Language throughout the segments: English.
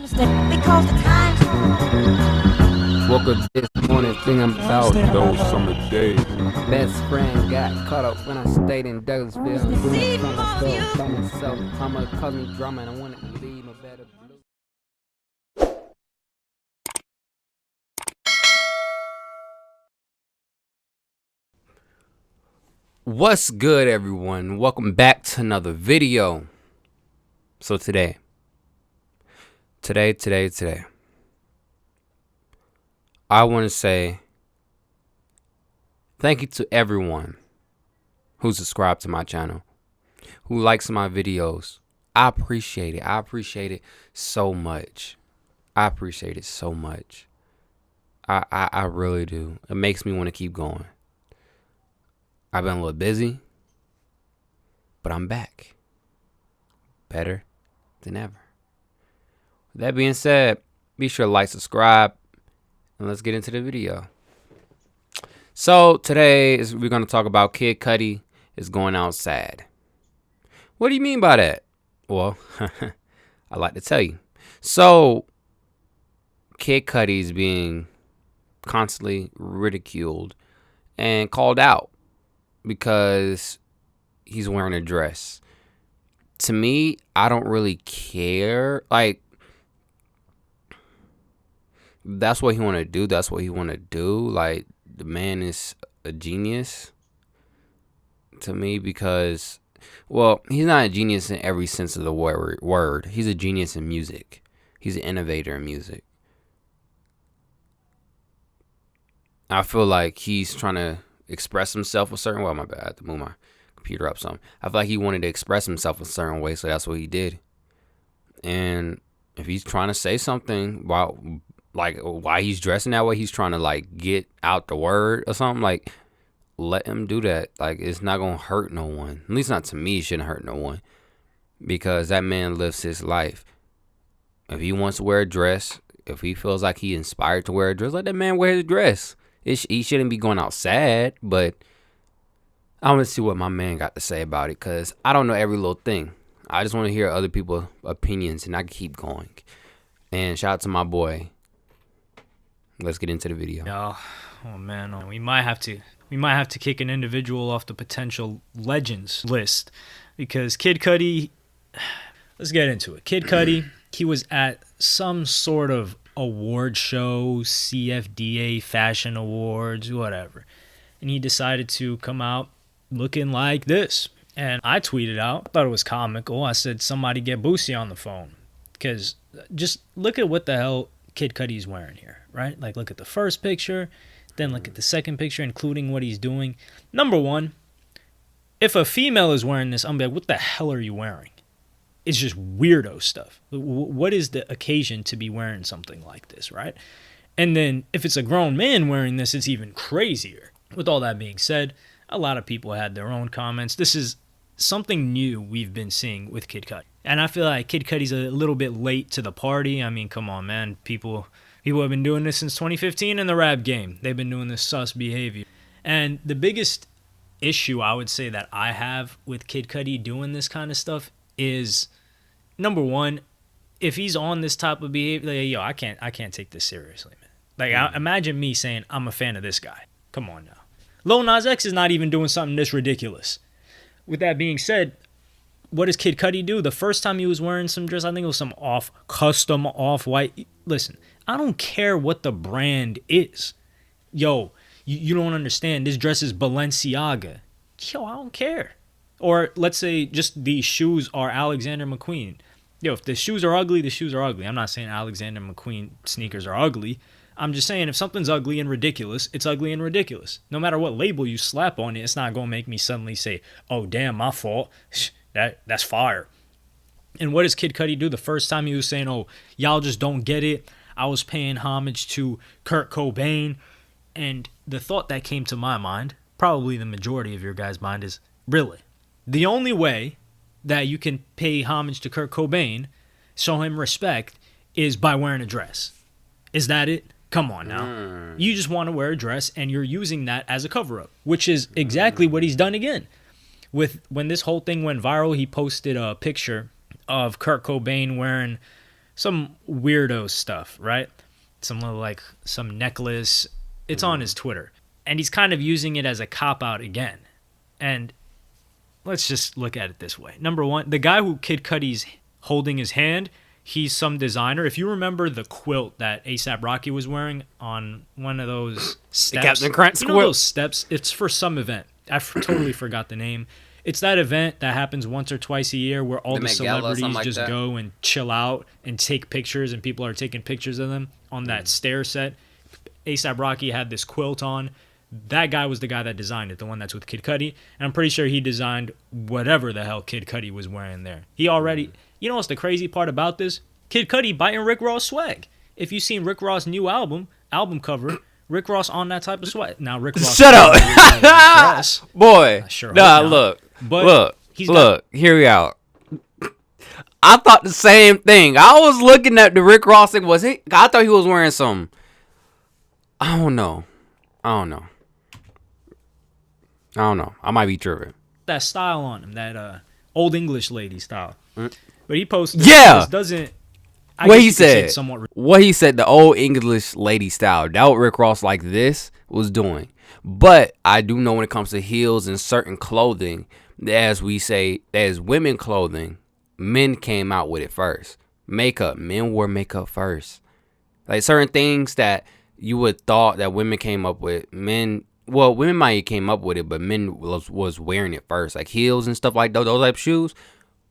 Because the times. Woke up this morning thinking about Those summer days. best friend got caught up when I stayed in Douglasville. I'm doing something I felt by myself. Mama caused me drama and I wanted to leave a better blue. What's good, everyone? Welcome back to another video. So today, I want to say thank you to everyone who subscribed to my channel, who likes my videos. I appreciate it. I appreciate it so much. I appreciate it so much. I really do. It makes me want to keep going. I've been a little busy, but I'm back. Better than ever. With that being said, be sure to like, subscribe, and let's get into the video. So today we're going to talk about Kid Cudi is going out sad. What do you mean by that? Well, I'd like to tell you. So Kid Cudi is being constantly ridiculed and called out because he's wearing a dress. To me, I don't really care. Like, that's what he want to do. That's what he want to do. Like, the man is a genius to me because, well, he's not a genius in every sense of the word. He's a genius in music. He's an innovator in music. I feel like he's trying to express himself a certain way. My bad. I have to move my computer up some. I feel like he wanted to express himself a certain way, so that's what he did. And if he's trying to say something while why he's dressing that way, he's trying to like get out the word or something, like let him do that. Like, it's not gonna hurt no one. At least not to me. It shouldn't hurt no one because that man lives his life. If he wants to wear a dress, if he feels like he inspired to wear a dress, let that man wear his dress. He shouldn't be going out sad, but I want to see what my man got to say about it because I don't know every little thing. I just want to hear other people's opinions and I can keep going. And shout out to my boy. Let's get into the video. Oh man, we might have to kick an individual off the potential legends list because Kid Cudi. Let's get into it. Kid Cudi. He was at some sort of award show, CFDA Fashion Awards, whatever, and he decided to come out looking like this. And I tweeted out, thought it was comical. I said, somebody get Boosie on the phone. Because just look at what the hell Kid Cudi's wearing here, right? Like, look at the first picture, then look at the second picture, including what he's doing. Number one, if a female is wearing this, I'm like, what the hell are you wearing? It's just weirdo stuff. What is the occasion to be wearing something like this, right? And then if it's a grown man wearing this, it's even crazier. With all that being said, a lot of people had their own comments. This is something new we've been seeing with Kid Cudi. And I feel like Kid Cudi's a little bit late to the party. I mean, come on, man. People have been doing this since 2015 in the rap game. They've been doing this sus behavior. And the biggest issue I would say that I have with Kid Cudi doing this kind of stuff is, number one, if he's on this type of behavior, like, yo, I can't take this seriously, man. Like, imagine me saying I'm a fan of this guy. Come on now. Lil Nas X is not even doing something this ridiculous. With that being said, what does Kid Cudi do? The first time he was wearing some dress, I think it was some custom off-white. Listen, I don't care what the brand is. Yo, you don't understand. This dress is Balenciaga. Yo, I don't care. Or let's say just these shoes are Alexander McQueen. Yo, if the shoes are ugly, the shoes are ugly. I'm not saying Alexander McQueen sneakers are ugly. I'm just saying if something's ugly and ridiculous, it's ugly and ridiculous. No matter what label you slap on it, it's not going to make me suddenly say, oh, damn, my fault. That's fire. And what does Kid Cudi do? The first time he was saying, oh, y'all just don't get it. I was paying homage to Kurt Cobain. And the thought that came to my mind, probably the majority of your guys' mind, is, really? The only way that you can pay homage to Kurt Cobain, show him respect, is by wearing a dress. Is that it? Come on now. You just want to wear a dress and you're using that as a cover-up, which is exactly what he's done again. When this whole thing went viral, he posted a picture of Kurt Cobain wearing some weirdo stuff, right? Some little, like, some necklace. It's on his Twitter. And he's kind of using it as a cop-out again. And let's just look at it this way. Number one, the guy who Kid Cudi's holding his hand, he's some designer. If you remember the quilt that A$AP Rocky was wearing on one of those steps. The Captain Crunch quilt. Those steps? It's for some event. I totally forgot the name. It's that event that happens once or twice a year where all the celebrities just go and chill out and take pictures, and people are taking pictures of them on that stair set. A$AP Rocky had this quilt on. That guy was the guy that designed it, the one that's with Kid Cudi. And I'm pretty sure he designed whatever the hell Kid Cudi was wearing there. He already... You know what's the crazy part about this? Kid Cudi biting Rick Ross swag. If you've seen Rick Ross' new album cover, Rick Ross on that type of swag. Now, Rick Ross... Shut up! Boy. Sure Look. But Look. Hear me out. I thought the same thing. I was looking at the Rick Ross thing. I thought he was wearing some... I don't know. I might be tripping. That style on him, that old English lady style. But he posted... Yeah! This doesn't... What he said, the old English lady style. That what Rick Ross like this was doing. But I do know when it comes to heels and certain clothing, as we say, as women clothing, men came out with it first. Makeup, men wore makeup first. Like certain things that you would thought that women came up with, women might have came up with it, but men was wearing it first. Like heels and stuff like those type of shoes,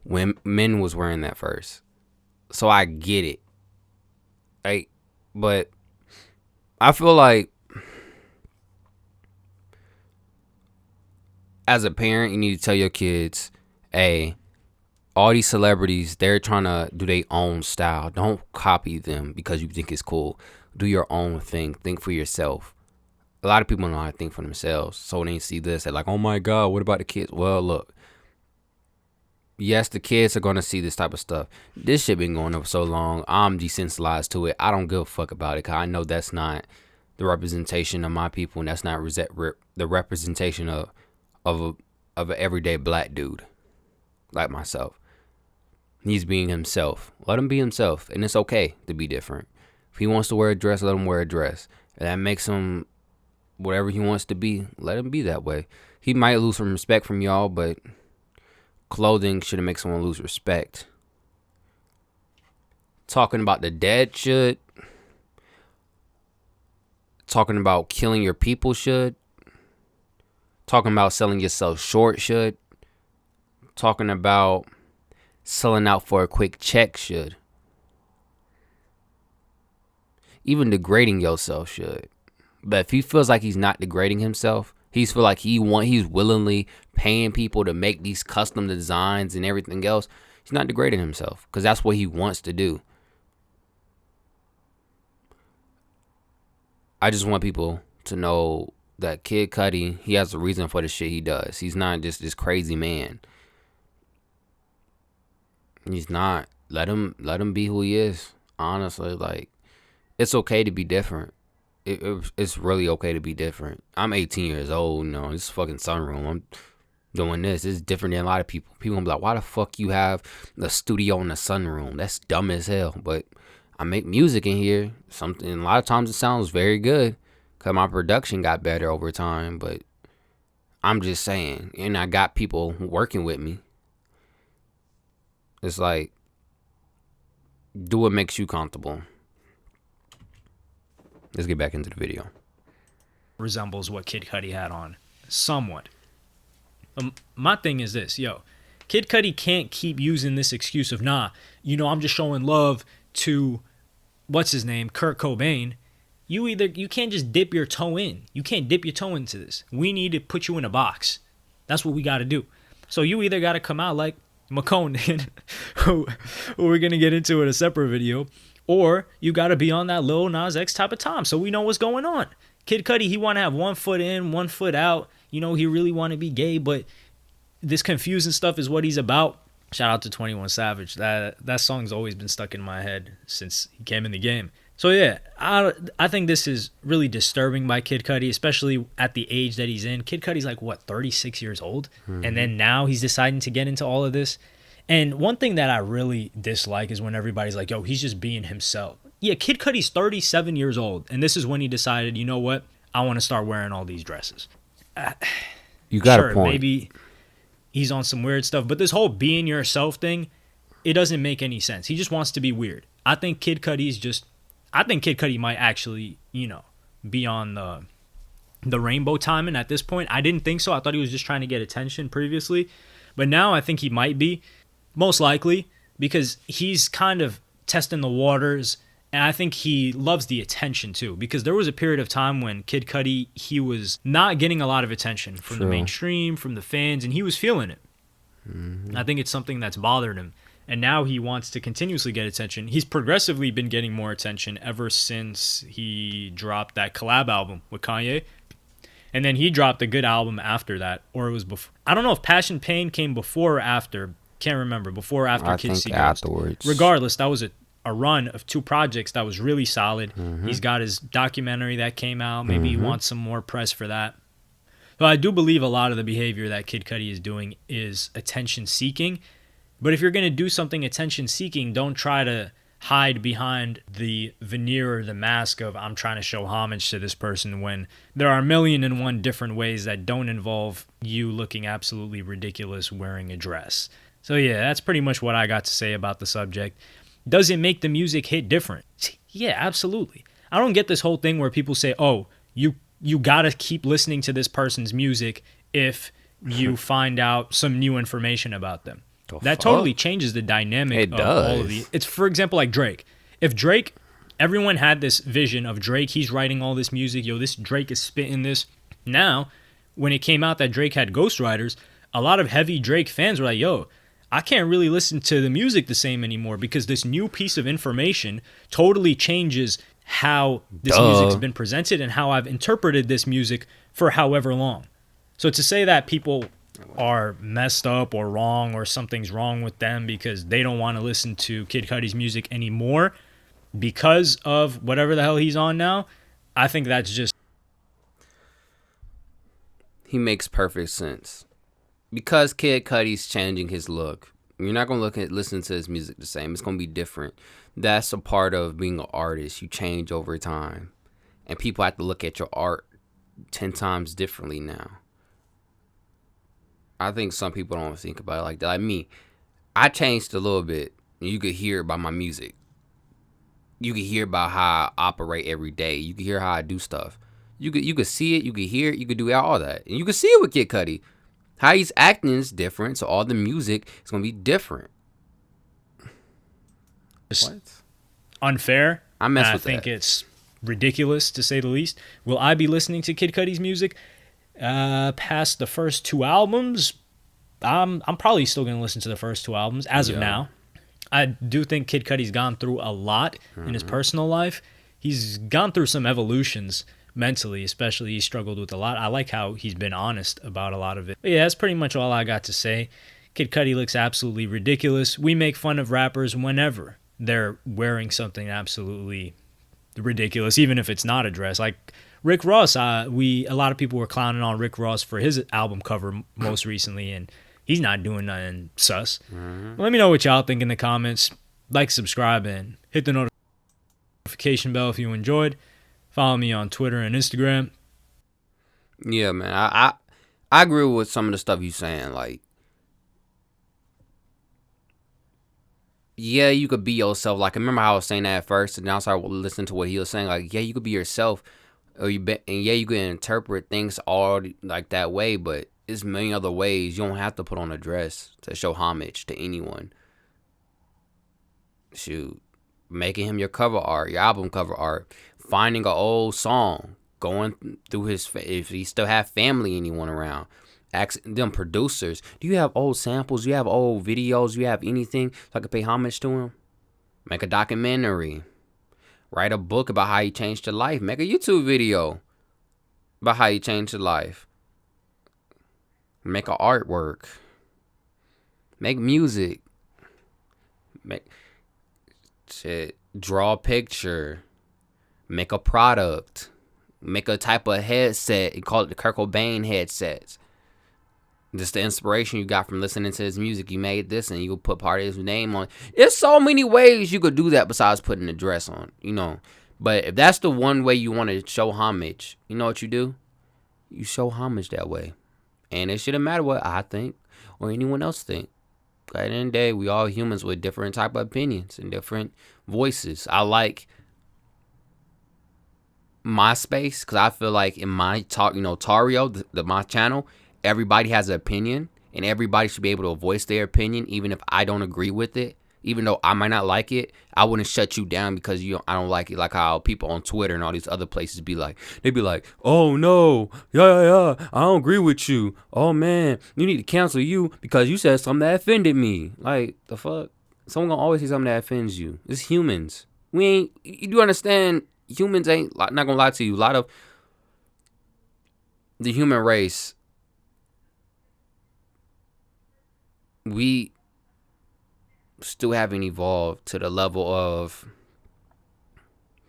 men was wearing that first. So I get it. Right? But I feel like as a parent, you need to tell your kids, hey, all these celebrities, they're trying to do their own style. Don't copy them because you think it's cool. Do your own thing. Think for yourself. A lot of people don't know how to think for themselves. So when they see this, they're like, oh my God, what about the kids? Well, look. Yes, the kids are going to see this type of stuff. This shit been going on for so long. I'm desensitized to it. I don't give a fuck about it because I know that's not the representation of my people, and that's not the representation of an everyday black dude like myself. He's being himself. Let him be himself, and it's okay to be different. If he wants to wear a dress, let him wear a dress. If that makes him whatever he wants to be, let him be that way. He might lose some respect from y'all, but clothing shouldn't make someone lose respect. Talking about the dead should. Talking about killing your people should. Talking about selling yourself short should. Talking about selling out for a quick check should. Even degrading yourself should. But if he feels like he's not degrading himself, he feel like he's willingly paying people to make these custom designs and everything else, he's not degrading himself because that's what he wants to do. I just want people to know that Kid Cudi, he has a reason for the shit he does. He's not just this crazy man. He's not. Let him be who he is. Honestly, like, it's okay to be different. It's really okay to be different. I'm 18 years old, this fucking sunroom. I'm doing this. It's different than a lot of people. People gonna be like, why the fuck you have the studio in the sunroom? That's dumb as hell. But I make music in here. A lot of times it sounds very good because my production got better over time. But I'm just saying, and I got people working with me. It's like, do what makes you comfortable. Let's get back into the video. Resembles what Kid Cudi had on. Somewhat. My thing is this, Kid Cudi can't keep using this excuse of, I'm just showing love to, what's his name, Kurt Cobain. You can't just dip your toe in. You can't dip your toe into this. We need to put you in a box. That's what we got to do. So you either got to come out like McCone did, who we're going to get into in a separate video, or you got to be on that Lil Nas X type of time so we know what's going on. Kid Cudi, he want to have 1 foot in, 1 foot out. He really want to be gay, but this confusing stuff is what he's about. Shout out to 21 Savage. That song's always been stuck in my head since he came in the game. So yeah, I think this is really disturbing by Kid Cudi, especially at the age that he's in. Kid Cudi's like, 36 years old? Mm-hmm. And then now he's deciding to get into all of this. And one thing that I really dislike is when everybody's like, yo, he's just being himself. Yeah, Kid Cudi's 37 years old, and this is when he decided, you know what? I want to start wearing all these dresses. You got a Sure, point. maybe he's on some weird stuff, but this whole being yourself thing, it doesn't make any sense. He just wants to be weird. I think Kid Cudi might actually, be on the rainbow timing at this point. I didn't think so. I thought he was just trying to get attention previously, but now I think he might be, most likely, because he's kind of testing the waters. And I think he loves the attention too, because there was a period of time when Kid Cudi, he was not getting a lot of attention from the True. mainstream, from the fans, and he was feeling it. I think it's something that's bothered him. And now he wants to continuously get attention. He's progressively been getting more attention ever since he dropped that collab album with Kanye. And then he dropped a good album after that, or it was before. I don't know if Passion Pain came before or after. Can't remember. Before or after I Kids think See Ghost. afterwards. Regardless, that was a run of 2 projects that was really solid. He's got his documentary that came out. Maybe he wants some more press for that. So I do believe a lot of the behavior that Kid Cudi is doing is attention seeking. But if you're going to do something attention seeking, don't try to hide behind the veneer or the mask of I'm trying to show homage to this person, when there are 1,000,001 different ways that don't involve you looking absolutely ridiculous wearing a dress. So yeah, that's pretty much what I got to say about the subject. Does it make the music hit different? Yeah, absolutely. I don't get this whole thing where people say, oh, you got to keep listening to this person's music if you find out some new information about them. That totally changes the dynamic of all of these. It's, for example, like Drake. If Drake, everyone had this vision of Drake, he's writing all this music, yo, this Drake is spitting this. Now, when it came out that Drake had ghostwriters, a lot of heavy Drake fans were like, yo, I can't really listen to the music the same anymore because this new piece of information totally changes how this music's been presented and how I've interpreted this music for however long. So to say that people are messed up or wrong or something's wrong with them because they don't want to listen to Kid Cudi's music anymore because of whatever the hell he's on now, I think that's just... He makes perfect sense. Because Kid Cudi's changing his look, you're not going to listen to his music the same. It's going to be different. That's a part of being an artist. You change over time. And people have to look at your art 10 times differently now. I think some people don't think about it like that. Like me, I changed a little bit. You could hear it by my music. You could hear about how I operate every day. You could hear how I do stuff. You could see it. You could hear it. You could do all that. And you could see it with Kid Cudi. How he's acting is different. So all the music is going to be different. What? Unfair. I mess with think that. it's ridiculous, to say the least. Will I be listening to Kid Cudi's music past the first 2 albums? I'm probably still going to listen to the first 2 albums as of now. I do think Kid Cudi's gone through a lot in his personal life. He's gone through some evolutions mentally, especially. He struggled with a lot. I like how he's been honest about a lot of it. But yeah, that's pretty much all I got to say. Kid Cudi looks absolutely ridiculous. We make fun of rappers whenever they're wearing something absolutely ridiculous, even if it's not a dress. Like Rick Ross, a lot of people were clowning on Rick Ross for his album cover most recently, and he's not doing nothing sus. Let me know what y'all think in the comments. Like, subscribe, and hit the notification bell if you enjoyed. Follow me on Twitter and Instagram. Yeah, man. I agree with some of the stuff you're saying. Like, yeah, you could be yourself. Like, I remember how I was saying that at first, and now I started listening to what he was saying. Like, yeah, you could be yourself, and yeah, you can interpret things all like that way. But there's many other ways. You don't have to put on a dress to show homage to anyone. Shoot, making him your cover art, your album cover art, finding an old song, going through if he still have family, anyone around. Ask them producers, do you have old samples? Do you have old videos? Do you have anything so I could pay homage to him? Make a documentary. Write a book about how he changed your life. Make a YouTube video about how he changed your life. Make an artwork. Make music. Draw a picture. Make a product. Make a type of headset. You call it the Kurt Cobain headsets. Just the inspiration you got from listening to his music. You made this and you could put part of his name on it. There's so many ways you could do that besides putting a dress on, you know. But if that's the one way you want to show homage, you know what you do? You show homage that way. And it shouldn't matter what I think or anyone else think. At the end of the day, we all humans with different type of opinions and different voices. I like my space because I feel like in my talk, you know, Tario, my channel, everybody has an opinion and everybody should be able to voice their opinion, even if I don't agree with it. Even though I might not like it, I wouldn't shut you down because I don't like it. Like how people on Twitter and all these other places be like, oh no, yeah, I don't agree with you. Oh man, you need to cancel you because you said something that offended me. Like the fuck, someone gonna always say something that offends you. It's humans. We ain't. You do understand? Humans ain't. Not gonna lie to you. A lot of the human race, we still haven't evolved to the level of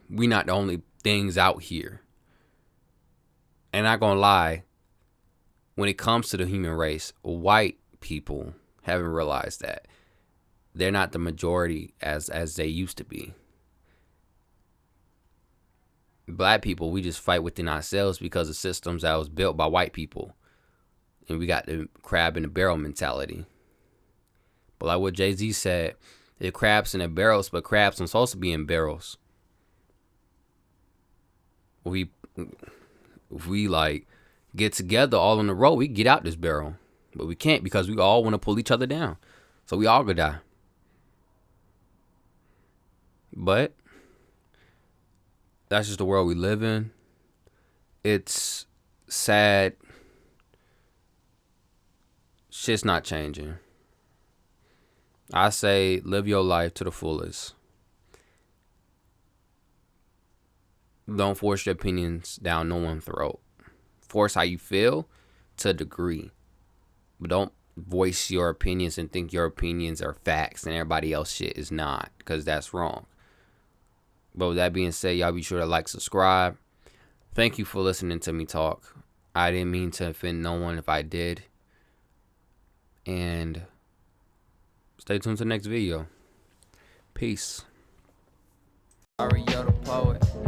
we not the only things out here. And not gonna lie, when it comes to the human race, white people haven't realized that they're not the majority as they used to be. Black people, we just fight within ourselves because of systems that was built by white people. And we got the crab in the barrel mentality. But like what Jay-Z said, they're crabs in the barrels, but crabs aren't supposed to be in barrels. If we like get together all in a row, we get out this barrel. But we can't because we all want to pull each other down. So we all gonna die. But that's just the world we live in. It's sad. Shit's not changing. I say live your life to the fullest. Don't force your opinions down no one's throat. Force how you feel to a degree. But don't voice your opinions and think your opinions are facts and everybody else shit is not. Because that's wrong. But with that being said, y'all be sure to like, subscribe. Thank you for listening to me talk. I didn't mean to offend no one if I did. And stay tuned to the next video. Peace. Mario the poet.